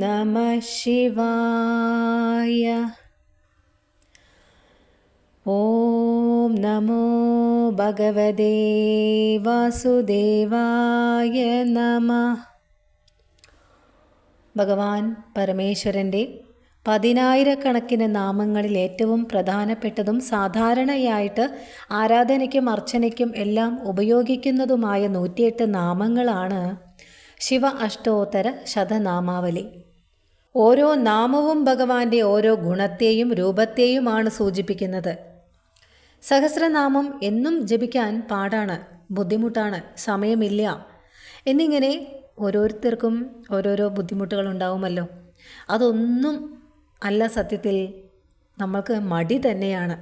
നമഃ ശിവായ. ഓം നമോ ഭഗവതേ വാസുദേവായ നമഃ. ഭഗവാൻ പരമേശ്വരൻ്റെ പതിനായിരക്കണക്കിന് നാമങ്ങളിൽ ഏറ്റവും പ്രധാനപ്പെട്ടതും സാധാരണയായിട്ട് ആരാധനയ്ക്കും അർച്ചനയ്ക്കും എല്ലാം ഉപയോഗിക്കുന്നതുമായ 108 നാമങ്ങളാണ് ശിവ അഷ്ടോത്തര ശതനാമാവലി. ഓരോ നാമവും ഭഗവാന്റെ ഓരോ ഗുണത്തെയും രൂപത്തെയുമാണ് സൂചിപ്പിക്കുന്നത്. സഹസ്രനാമം എന്നും ജപിക്കാൻ പാടാണ്, ബുദ്ധിമുട്ടാണ്, സമയമില്ല എന്നിങ്ങനെ ഓരോരുത്തർക്കും ഓരോരോ ബുദ്ധിമുട്ടുകൾ ഉണ്ടാവുമല്ലോ. അതൊന്നും അല്ല, സത്യത്തിൽ നമ്മൾക്ക് മടി തന്നെയാണ്.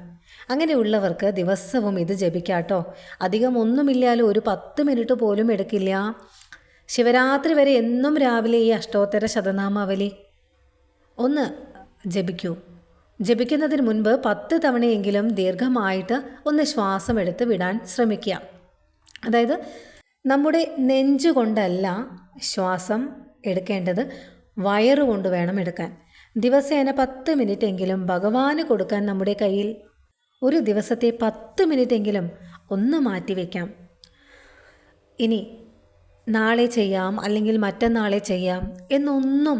അങ്ങനെയുള്ളവർക്ക് ദിവസവും ഇത് ജപിക്കാട്ടോ. അധികം ഒന്നുമില്ലാലും ഒരു 10 മിനിറ്റ് പോലും എടുക്കില്ല. ശിവരാത്രി വരെ എന്നും രാവിലെ ഈ അഷ്ടോത്തര ശതനാമാവലി ഒന്ന് ജപിക്കൂ. ജപിക്കുന്നതിന് മുൻപ് 10 തവണയെങ്കിലും ദീർഘമായിട്ട് ഒന്ന് ശ്വാസം എടുത്ത് വിടാൻ ശ്രമിക്കുക. അതായത് നമ്മുടെ നെഞ്ചുകൊണ്ടല്ല ശ്വാസം എടുക്കേണ്ടത്, വയറുകൊണ്ട് വേണം എടുക്കാൻ. ദിവസേന 10 മിനിറ്റെങ്കിലും ഭഗവാന് കൊടുക്കാൻ നമ്മുടെ കയ്യിൽ ഒരു ദിവസത്തെ 10 മിനിറ്റെങ്കിലും ഒന്ന് മാറ്റിവെക്കാം. ഇനി നാളെ ചെയ്യാം അല്ലെങ്കിൽ മറ്റന്നാളെ ചെയ്യാം എന്നൊന്നും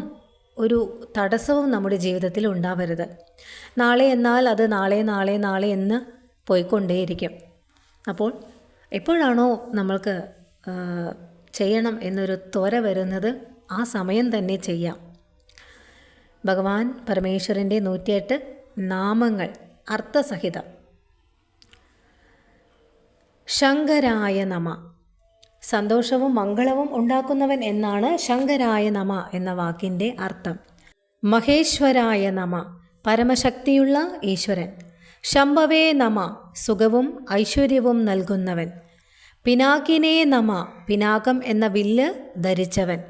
ഒരു തടസ്സവും നമ്മുടെ ജീവിതത്തിൽ ഉണ്ടാവരുത്. നാളെ എന്നാൽ അത് നാളെ നാളെ നാളെ എന്ന് പോയിക്കൊണ്ടേയിരിക്കും. അപ്പോൾ എപ്പോഴാണോ നമ്മൾക്ക് ചെയ്യണം എന്നൊരു ത്വര വരുന്നത് ആ സമയം തന്നെ ചെയ്യാം. ഭഗവാൻ പരമേശ്വരൻ്റെ 108 നാമങ്ങൾ അർത്ഥസഹിതം. ശങ്കരായ നമ, സന്തോഷവും മംഗളവും ഉണ്ടാക്കുന്നവൻ എന്നാണ് ശങ്കരായ നമ എന്ന വാക്കിൻ്റെ അർത്ഥം. മഹേശ്വരായ നമ, പരമശക്തിയുള്ള ഈശ്വരൻ. ശംഭവേ നമ, സുഖവും ഐശ്വര്യവും നൽകുന്നവൻ. പിനാകിനേ നമ, പിനാകം എന്ന വില്ല് ധരിച്ചവൻ.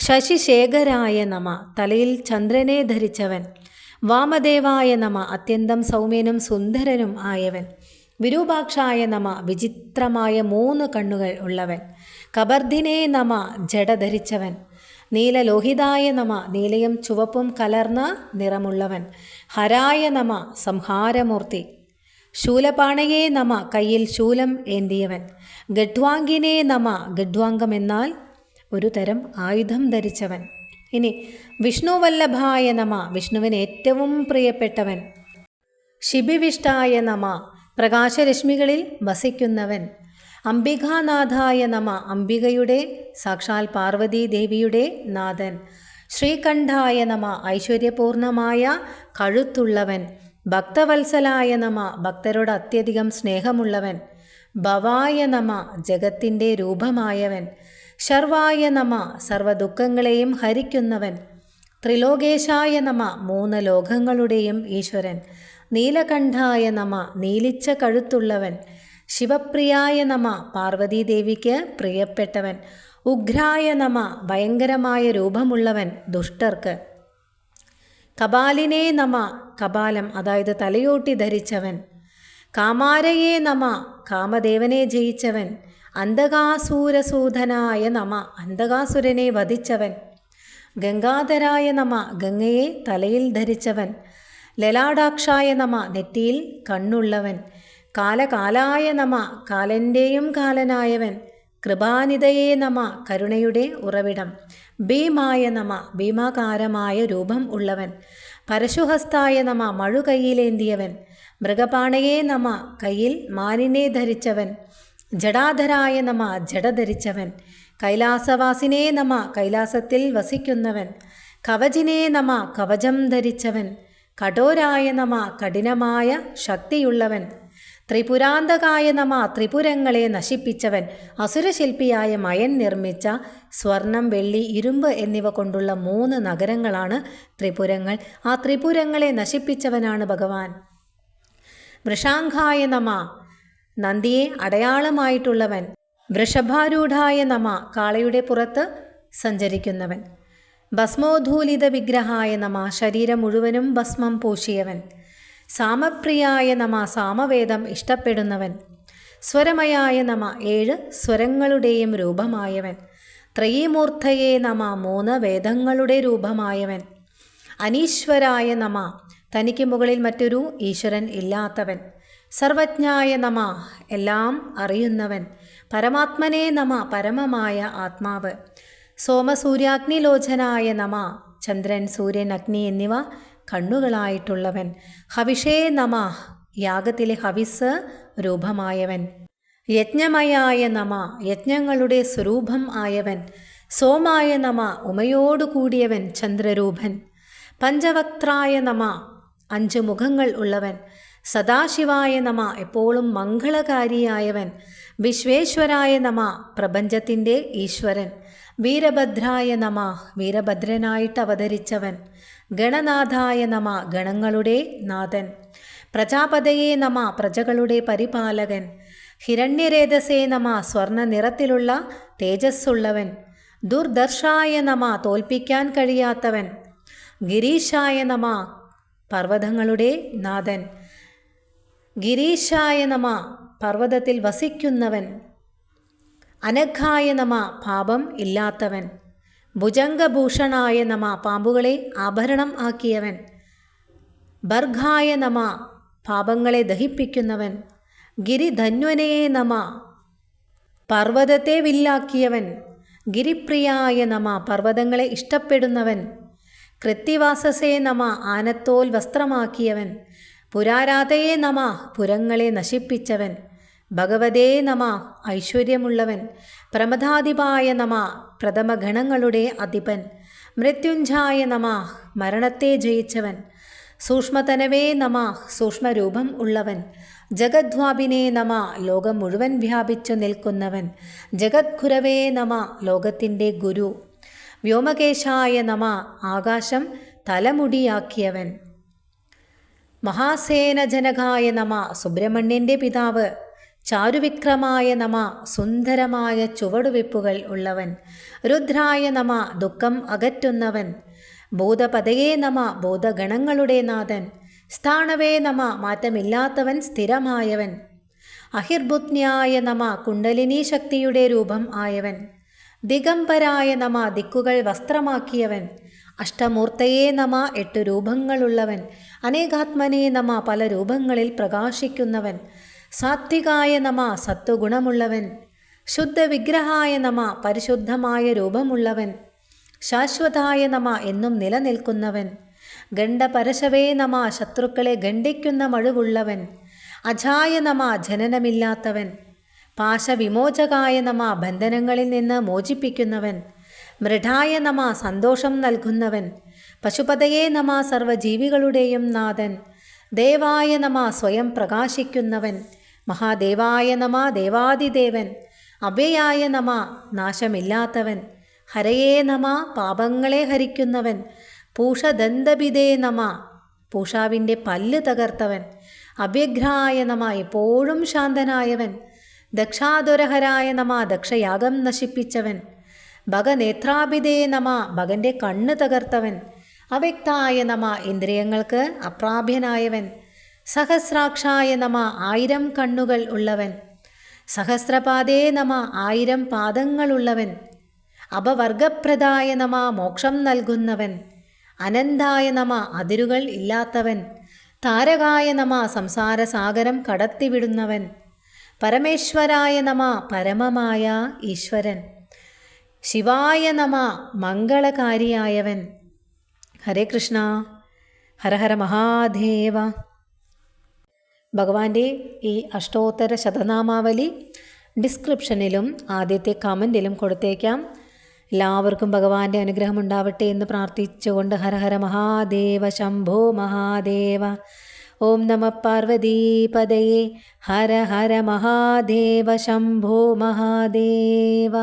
ശശിശേഖരായ നമ, തലയിൽ ചന്ദ്രനെ ധരിച്ചവൻ. വാമദേവായ നമ, അത്യന്തം സൗമ്യനും സുന്ദരനും ആയവൻ. വിരൂപാക്ഷായ നമ, വിചിത്രമായ 3 കണ്ണുകൾ ഉള്ളവൻ. കബർദിനേ നമ, ജട ധരിച്ചവൻ. നീലലോഹിതായ നമ, നീലയും ചുവപ്പും കലർന്ന നിറമുള്ളവൻ. ഹരായ നമ, സംഹാരമൂർത്തി. ശൂലപാണയേ നമ, കയ്യിൽ ശൂലം ഏന്തിയവൻ. ഗഡ്വാങ്കിനേ നമ, ഗഡ്വാങ്കം എന്നാൽ ഒരു തരം ആയുധം ധരിച്ചവൻ. ഇനി വിഷ്ണുവല്ലഭായ നമ, വിഷ്ണുവിന് ഏറ്റവും പ്രിയപ്പെട്ടവൻ. ശിബിവിഷ്ടായ നമ, പ്രകാശരശ്മികളിൽ വസിക്കുന്നവൻ. അംബികാനാഥായ നമ, അംബികയുടെ സാക്ഷാൽ പാർവതീ ദേവിയുടെ നാഥൻ. ശ്രീകണ്ഠായ നമ, ഐശ്വര്യപൂർണമായ കഴുത്തുള്ളവൻ. ഭക്തവത്സലായ നമ, ഭക്തരോട് അത്യധികം സ്നേഹമുള്ളവൻ. ഭവായ നമ, ജഗത്തിൻ്റെ രൂപമായവൻ. ശർവായ നമ, സർവദുഃഖങ്ങളെയും ഹരിക്കുന്നവൻ. ത്രിലോകേശായ നമ, 3 ലോകങ്ങളുടെയും ഈശ്വരൻ. നീലകണ്ഠായ നമ, നീലിച്ച കഴുത്തുള്ളവൻ. ശിവപ്രിയായ നമ, പാർവതീദേവിക്ക് പ്രിയപ്പെട്ടവൻ. ഉഗ്രായ നമ, ഭയങ്കരമായ രൂപമുള്ളവൻ, ദുഷ്ടർക്ക്. കപാലിനേ നമ, കപാലം അതായത് തലയോട്ടി ധരിച്ചവൻ. കാമാരയേ നമ, കാമദേവനെ ജയിച്ചവൻ. അന്ധകാസൂരസൂധനായ നമ, അന്ധകാസുരനെ വധിച്ചവൻ. ഗംഗാധരായ നമ, ഗംഗയെ തലയിൽ ധരിച്ചവൻ. ലലാടാക്ഷായ നമ, നെറ്റിയിൽ കണ്ണുള്ളവൻ. കാലകാലായ നമ, കാലൻ്റെയും കാലനായവൻ. കൃപാനിധയേ നമ, കരുണയുടെ ഉറവിടം. ഭീമായ നമ, ഭീമാകാരമായ രൂപം ഉള്ളവൻ. പരശുഹസ്തായ നമ, മഴുകൈയിലേന്തിയവൻ. മൃഗപാണയേ നമ, കയ്യിൽ മാനിനെ ധരിച്ചവൻ. ജടാധരായ നമ, ജട ധരിച്ചവൻ. കൈലാസവാസിനേ നമ, കൈലാസത്തിൽ വസിക്കുന്നവൻ. കവചിനേ നമ, കവചം ധരിച്ചവൻ. കഠോരായ നമ, കഠിനമായ ശക്തിയുള്ളവൻ. ത്രിപുരാന്തകായ നമ, ത്രിപുരങ്ങളെ നശിപ്പിച്ചവൻ. അസുരശില്പിയായ മയൻ നിർമ്മിച്ച സ്വർണം, വെള്ളി, ഇരുമ്പ് എന്നിവ കൊണ്ടുള്ള 3 നഗരങ്ങളാണ് ത്രിപുരങ്ങൾ. ആ ത്രിപുരങ്ങളെ നശിപ്പിച്ചവനാണ് ഭഗവാൻ. വൃഷാംഘായ നമ, നന്ദിയെ അടയാളമായിട്ടുള്ളവൻ. വൃഷഭാരൂഢായ നമ, കാളയുടെ പുറത്ത് സഞ്ചരിക്കുന്നവൻ. ഭസ്മോധൂലിത വിഗ്രഹായ നമ, ശരീരം മുഴുവനും ഭസ്മം പൂശിയവൻ. സാമപ്രിയായ നമ, സാമവേദം ഇഷ്ടപ്പെടുന്നവൻ. സ്വരമയായ നമ, 7 സ്വരങ്ങളുടെയും രൂപമായവൻ. ത്രയീമൂർത്തയേ നമ, 3 വേദങ്ങളുടെ രൂപമായവൻ. അനീശ്വരായ നമ, തനിക്ക് മുകളിൽ മറ്റൊരു ഈശ്വരൻ ഇല്ലാത്തവൻ. സർവജ്ഞായ നമ, എല്ലാം അറിയുന്നവൻ. പരമാത്മനേ നമ, പരമമായ ആത്മാവ്. സോമസൂര്യാഗ്നിലോചനായ നമ, ചന്ദ്രൻ, സൂര്യൻ, അഗ്നി എന്നിവ കണ്ണുകളായിട്ടുള്ളവൻ. ഹവിഷേ നമ, യാഗത്തിലെ ഹവിസ് രൂപമായവൻ. യജ്ഞമയായ നമ, യജ്ഞങ്ങളുടെ സ്വരൂപം ആയവൻ. സോമായ നമ, ഉമയോടു കൂടിയവൻ, ചന്ദ്രരൂപൻ. പഞ്ചവക്ത്രായ നമ, 5 മുഖങ്ങൾ ഉള്ളവൻ. സദാശിവായ നമ, എപ്പോഴും മംഗളകാരിയായവൻ. വിശ്വേശ്വരായ നമ, പ്രപഞ്ചത്തിൻ്റെ ഈശ്വരൻ. വീരഭദ്രായ നമ, വീരഭദ്രനായിട്ട് അവതരിച്ചവൻ. ഗണനാഥായ നമ, ഗണങ്ങളുടെ നാഥൻ. പ്രജാപതയേ നമ, പ്രജകളുടെ പരിപാലകൻ. ഹിരണ്യരേതസേ നമ, സ്വർണ്ണ നിറത്തിലുള്ള തേജസ്സുള്ളവൻ. ദുർദർശായ നമ, തോൽപ്പിക്കാൻ കഴിയാത്തവൻ. ഗിരീശായ നമ, പർവ്വതങ്ങളുടെ നാഥൻ. ഗിരീശായ നമ, പർവ്വതത്തിൽ വസിക്കുന്നവൻ. അനഘായ നമ, പാപം ഇല്ലാത്തവൻ. ഭുജംഗഭൂഷണായ നമ, പാമ്പുകളെ ആഭരണം ആക്കിയവൻ. ഭർഗായ നമ, പാപങ്ങളെ ദഹിപ്പിക്കുന്നവൻ. ഗിരിധന്വനേ നമ, പർവ്വതത്തെ വില്ലാക്കിയവൻ. ഗിരിപ്രിയായ നമ, പർവ്വതങ്ങളെ ഇഷ്ടപ്പെടുന്നവൻ. കൃത്തിവാസസേ നമ, ആനത്തോൽ വസ്ത്രമാക്കിയവൻ. പുരാരാധയേ നമ, പുരങ്ങളെ നശിപ്പിച്ചവൻ. ഭഗവതേ നമ, ഐശ്വര്യമുള്ളവൻ. പ്രമദാധിപായ നമ, പ്രഥമഗണങ്ങളുടെ അധിപൻ. മൃത്യുഞ്ജായ നമ, മരണത്തെ ജയിച്ചവൻ. സൂക്ഷ്മതനവേ നമ, സൂക്ഷ്മരൂപം ഉള്ളവൻ. ജഗദ്വാപിനേ നമ, ലോകം മുഴുവൻ വ്യാപിച്ചു നിൽക്കുന്നവൻ. ജഗദ്ഗുരവേ നമ, ലോകത്തിൻ്റെ ഗുരു. വ്യോമകേശായ നമ, ആകാശം തലമുടിയാക്കിയവൻ. മഹാസേനജനകായ നമ, സുബ്രഹ്മണ്യൻ്റെ പിതാവ്. ചാരുവിക്രമായ നമ, സുന്ദരമായ ചുവടുവെപ്പുകൾ ഉള്ളവൻ. രുദ്രായ നമ, ദുഃഖം അകറ്റുന്നവൻ. ഭൂതപതയേ നമ, ഭൂതഗണങ്ങളുടെ നാഥൻ. സ്ഥാണവേ നമ, മാറ്റമില്ലാത്തവൻ, സ്ഥിരമായവൻ. അഹിർബുജ്ഞായ നമ, കുണ്ടലിനി ശക്തിയുടെ രൂപം ആയവൻ. ദിഗംബരായ നമ, ദിക്കുകൾ വസ്ത്രമാക്കിയവൻ. അഷ്ടമൂർത്തയേ നമ, 8 രൂപങ്ങളുള്ളവൻ. അനേകാത്മനേ നമ, പല രൂപങ്ങളിൽ പ്രകാശിക്കുന്നവൻ. സാത്വികായ നമ, സത്വഗുണമുള്ളവൻ. ശുദ്ധവിഗ്രഹായ നമ, പരിശുദ്ധമായ രൂപമുള്ളവൻ. ശാശ്വതായ നമ, എന്നും നിലനിൽക്കുന്നവൻ. ഗണ്ഡപരശവേ നമ, ശത്രുക്കളെ ഗണ്ഡിക്കുന്ന മഴുവുള്ളവൻ. അജായ നമ, ജനനമില്ലാത്തവൻ. പാശവിമോചകായ നമ, ബന്ധനങ്ങളിൽ നിന്ന് മോചിപ്പിക്കുന്നവൻ. മൃഢായ നമ, സന്തോഷം നൽകുന്നവൻ. പശുപതയേ നമ, സർവജീവികളുടെയും നാഥൻ. ദേവായ നമ, സ്വയം പ്രകാശിക്കുന്നവൻ. മഹാദേവായ നമ, ദേവാദിദേവൻ. അവ്യയായ നമ, നാശമില്ലാത്തവൻ. ഹരയേ നമ, പാപങ്ങളെ ഹരിക്കുന്നവൻ. പൂഷദന്തപിതേ നമ, പൂഷാവിൻ്റെ പല്ല് തകർത്തവൻ. അവ്യഘ്രായ നമ, എപ്പോഴും ശാന്തനായവൻ. ദക്ഷാതുരഹരായ നമ, ദക്ഷയാഗം നശിപ്പിച്ചവൻ. ഭഗനേത്രാഭിതേ നമ, ഭഗൻ്റെ കണ്ണ് തകർത്തവൻ. അവ്യക്തായ നമ, ഇന്ദ്രിയങ്ങൾക്ക് അപ്രാപ്യനായവൻ. സഹസ്രാക്ഷായ നമ, 1000 കണ്ണുകൾ ഉള്ളവൻ. സഹസ്രപാദേ നമ, 1000 പാദങ്ങളുള്ളവൻ. അപവർഗപ്രദായ നമ, മോക്ഷം നൽകുന്നവൻ. അനന്തായ നമ, അതിരുകൾ ഇല്ലാത്തവൻ. താരകായ നമ, സംസാരസാഗരം കടത്തിവിടുന്നവൻ. പരമേശ്വരായ നമ, പരമമായ ഈശ്വരൻ. ശിവായ നമ, മംഗളകാരിയായവൻ. ഹരേ കൃഷ്ണ. ഹര ഹര മഹാദേവ. ഭഗവാന്റെ ഈ അഷ്ടോത്തര ശതനാമാവലി ഡിസ്ക്രിപ്ഷനിലും ആദ്യത്തെ കമൻറ്റിലും കൊടുത്തേക്കാം. എല്ലാവർക്കും ഭഗവാന്റെ അനുഗ്രഹം ഉണ്ടാവട്ടെ എന്ന് പ്രാർത്ഥിച്ചുകൊണ്ട് ഹര ഹര മഹാദേവ ശംഭോ മഹാദേവ. ഓം നമ പാർവതീപതയേ. ഹര ഹര മഹാദേവ ശംഭോ മഹാദേവ.